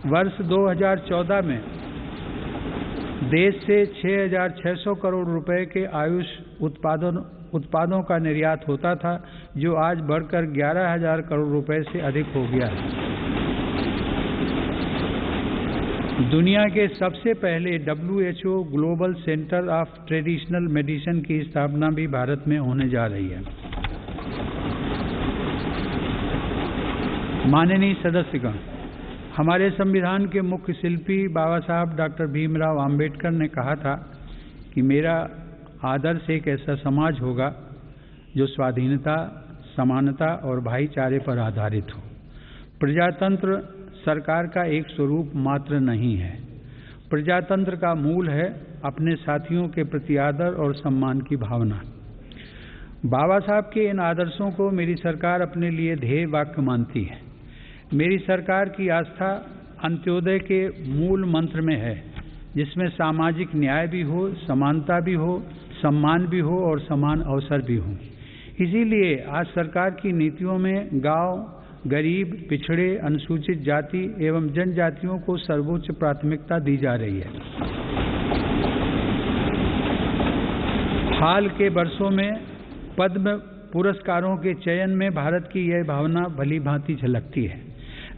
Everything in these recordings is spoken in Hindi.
वर्ष 2014 में देश से 6,600 करोड़ रुपए के आयुष उत्पादों का निर्यात होता था, जो आज बढ़कर 11,000 करोड़ रुपए से अधिक हो गया है। दुनिया के सबसे पहले WHO global centre of traditional medicine की स्थापना भी भारत में होने जा रही है। माननीय सदस्यगण, हमारे संविधान के मुख्य शिल्पी बाबा साहब डॉक्टर भीमराव आम्बेडकर ने कहा था कि मेरा आदर्श एक ऐसा समाज होगा जो स्वाधीनता, समानता और भाईचारे पर आधारित हो। प्रजातंत्र सरकार का एक स्वरूप मात्र नहीं है। प्रजातंत्र का मूल है अपने साथियों के प्रति आदर और सम्मान की भावना। बाबा साहब के इन आदर्शों को मेरी सरकार अपने लिए ध्येय वाक्य मानती है। मेरी सरकार की आस्था अंत्योदय के मूल मंत्र में है, जिसमें सामाजिक न्याय भी हो, समानता भी हो, सम्मान भी हो और समान अवसर भी हो। इसीलिए आज सरकार की नीतियों में गांव, गरीब, पिछड़े, अनुसूचित जाति एवं जनजातियों को सर्वोच्च प्राथमिकता दी जा रही है। हाल के वर्षों में पद्म पुरस्कारों के चयन में भारत की यह भावना भली भांति झलकती है।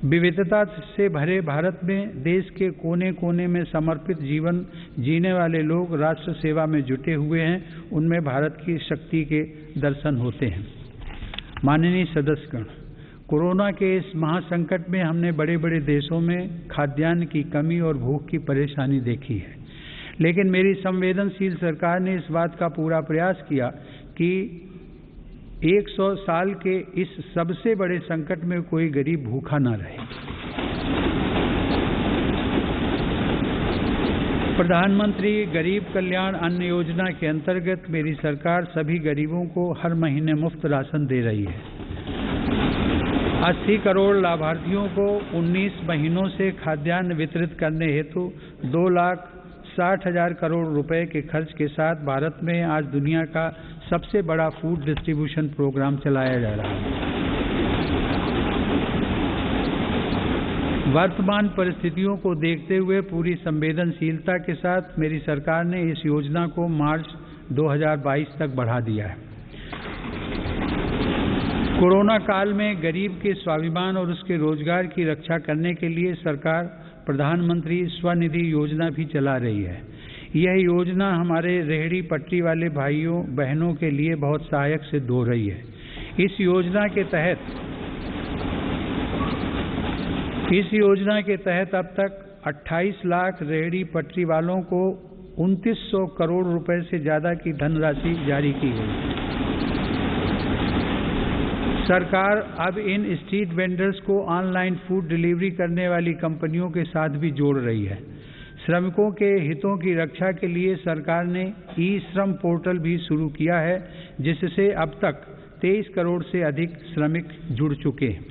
विविधता से भरे भारत में देश के कोने कोने में समर्पित जीवन जीने वाले लोग राष्ट्र सेवा में जुटे हुए हैं। उनमें भारत की शक्ति के दर्शन होते हैं। माननीय सदस्यगण, कोरोना के इस महासंकट में हमने बड़े बड़े देशों में खाद्यान्न की कमी और भूख की परेशानी देखी है, लेकिन मेरी संवेदनशील सरकार ने इस बात का पूरा प्रयास किया कि 100 साल के इस सबसे बड़े संकट में कोई गरीब भूखा न रहे। प्रधानमंत्री गरीब कल्याण अन्न योजना के अंतर्गत मेरी सरकार सभी गरीबों को हर महीने मुफ्त राशन दे रही है। 80 करोड़ लाभार्थियों को 19 महीनों से खाद्यान्न वितरित करने हेतु 2,60,000 करोड़ रुपए के खर्च के साथ भारत में आज दुनिया का सबसे बड़ा फूड डिस्ट्रीब्यूशन प्रोग्राम चलाया जा रहा है। वर्तमान परिस्थितियों को देखते हुए पूरी संवेदनशीलता के साथ मेरी सरकार ने इस योजना को मार्च 2022 तक बढ़ा दिया है। कोरोना काल में गरीब के स्वाभिमान और उसके रोजगार की रक्षा करने के लिए सरकार प्रधानमंत्री स्वनिधि योजना भी चला रही है। यह योजना हमारे रेहड़ी पटरी वाले भाइयों बहनों के लिए बहुत सहायक सिद्ध हो रही है। इस योजना के तहत अब तक 28 लाख रेहड़ी पटरी वालों को 2,900 करोड़ रुपए से ज्यादा की धनराशि जारी की गई। सरकार अब इन स्ट्रीट वेंडर्स को ऑनलाइन फूड डिलीवरी करने वाली कंपनियों के साथ भी जोड़ रही है। श्रमिकों के हितों की रक्षा के लिए सरकार ने ई-श्रम पोर्टल भी शुरू किया है, जिससे अब तक 23 करोड़ से अधिक श्रमिक जुड़ चुके हैं।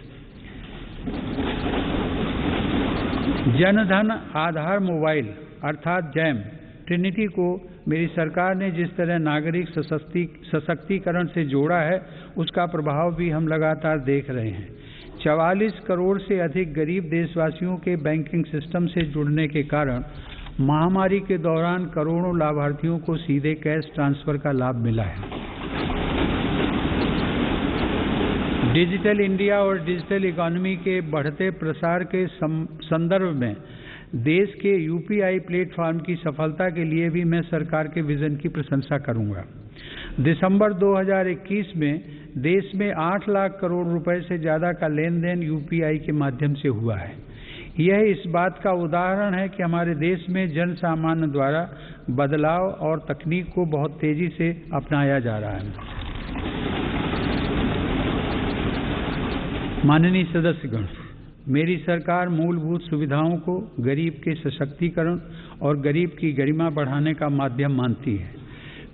जनधन आधार मोबाइल अर्थात जैम ट्रिनिटी को मेरी सरकार ने जिस तरह नागरिक सशक्तिकरण से जोड़ा है, उसका प्रभाव भी हम लगातार देख रहे हैं। 44 करोड़ से अधिक गरीब देशवासियों के बैंकिंग सिस्टम से जुड़ने के कारण महामारी के दौरान करोड़ों लाभार्थियों को सीधे कैश ट्रांसफर का लाभ मिला है। डिजिटल इंडिया और डिजिटल इकोनॉमी के बढ़ते प्रसार के संदर्भ में देश के यूपीआई प्लेटफॉर्म की सफलता के लिए भी मैं सरकार के विजन की प्रशंसा करूंगा। दिसंबर 2021 में देश में 8 लाख करोड़ रुपए से ज्यादा का लेन देन यूपीआई के माध्यम से हुआ है। यह इस बात का उदाहरण है कि हमारे देश में जन सामान्य द्वारा बदलाव और तकनीक को बहुत तेजी से अपनाया जा रहा है। माननीय सदस्यगण, मेरी सरकार मूलभूत सुविधाओं को गरीब के सशक्तिकरण और गरीब की गरिमा बढ़ाने का माध्यम मानती है।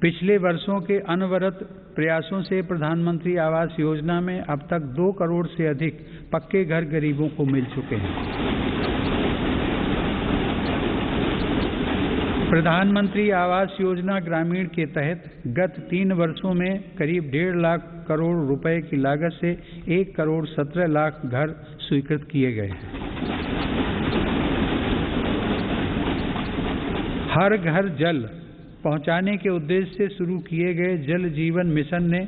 पिछले वर्षों के अनवरत प्रयासों से प्रधानमंत्री आवास योजना में अब तक 2 करोड़ से अधिक पक्के घर गरीबों को मिल चुके हैं। प्रधानमंत्री आवास योजना ग्रामीण के तहत गत 3 वर्षों में करीब 1.5 लाख करोड़ रुपए की लागत से 1 करोड़ 17 लाख घर स्वीकृत किए गए हैं। हर घर जल पहुंचाने के उद्देश्य से शुरू किए गए जल जीवन मिशन ने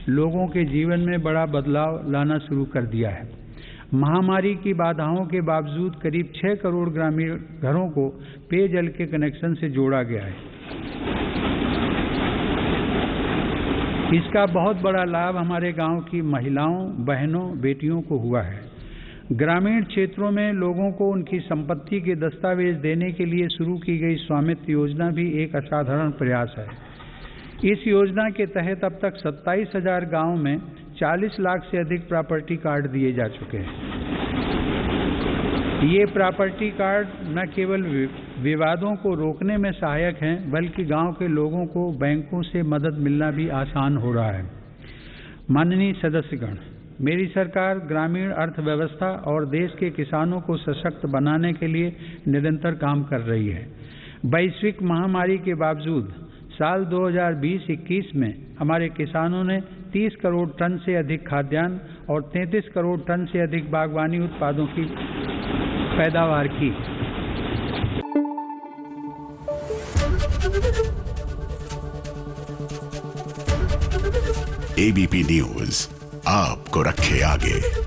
लोगों के जीवन में बड़ा बदलाव लाना शुरू कर दिया है। महामारी की बाधाओं के बावजूद करीब 6 करोड़ ग्रामीण घरों को पेयजल के कनेक्शन से जोड़ा गया है। इसका बहुत बड़ा लाभ हमारे गांव की महिलाओं, बहनों, बेटियों को हुआ है। ग्रामीण क्षेत्रों में लोगों को उनकी संपत्ति के दस्तावेज देने के लिए शुरू की गई स्वामित्व योजना भी एक असाधारण प्रयास है। इस योजना के तहत अब तक 27,000 गांवों में 40 लाख से अधिक प्रॉपर्टी कार्ड दिए जा चुके हैं। ये प्रॉपर्टी कार्ड न केवल विवादों को रोकने में सहायक हैं, बल्कि गांव के लोगों को बैंकों से मदद मिलना भी आसान हो रहा है। माननीय सदस्यगण, मेरी सरकार ग्रामीण अर्थव्यवस्था और देश के किसानों को सशक्त बनाने के लिए निरंतर काम कर रही है। वैश्विक महामारी के बावजूद साल 2020-21 में हमारे किसानों ने 30 करोड़ टन से अधिक खाद्यान्न और 33 करोड़ टन से अधिक बागवानी उत्पादों की पैदावार की। एबीपी न्यूज आपको रखे आगे।